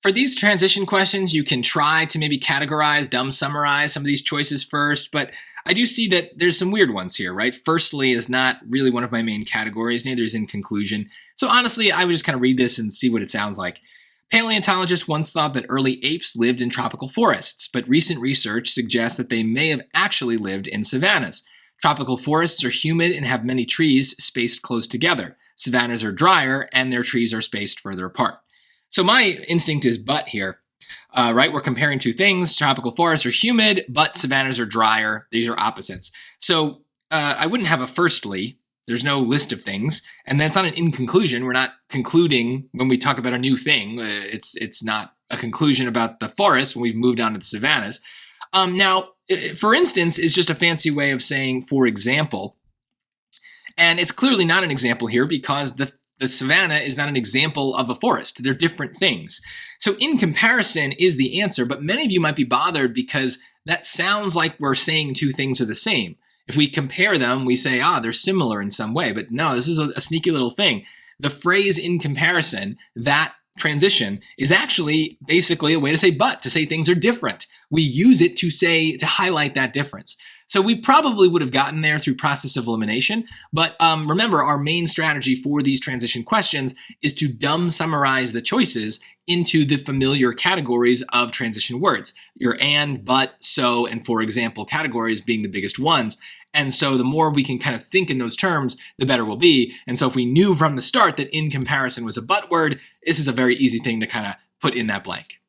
For these transition questions, you can try to maybe categorize, dumb summarize some of these choices first, but I do see that there's some weird ones here, right? Firstly is not really one of my main categories, neither is in conclusion. So honestly, I would just kind of read this and see what it sounds like. Paleontologists once thought that early apes lived in tropical forests, but recent research suggests that they may have actually lived in savannas. Tropical forests are humid and have many trees spaced close together. Savannas are drier and their trees are spaced further apart. So my instinct is but here, right? We're comparing two things. Tropical forests are humid, but savannas are drier. These are opposites. So I wouldn't have a firstly. There's no list of things. And that's not an in conclusion. We're not concluding when we talk about a new thing. It's not a conclusion about the forest when we've moved on to the savannas. Now, for instance, is just a fancy way of saying, for example. And it's clearly not an example here because the savanna is not an example of a forest. They're different things. So in comparison is the answer, but many of you might be bothered because that sounds like we're saying two things are the same. If we compare them, we say, they're similar in some way, but no, this is a sneaky little thing. The phrase in comparison, that transition, is actually basically a way to say but, to say things are different. We use it to highlight that difference. So we probably would have gotten there through process of elimination, but remember, our main strategy for these transition questions is to dumb summarize the choices into the familiar categories of transition words. Your and, but, so, and for example categories being the biggest ones. And so the more we can kind of think in those terms, the better we'll be. And so if we knew from the start that in comparison was a but word, this is a very easy thing to kind of put in that blank.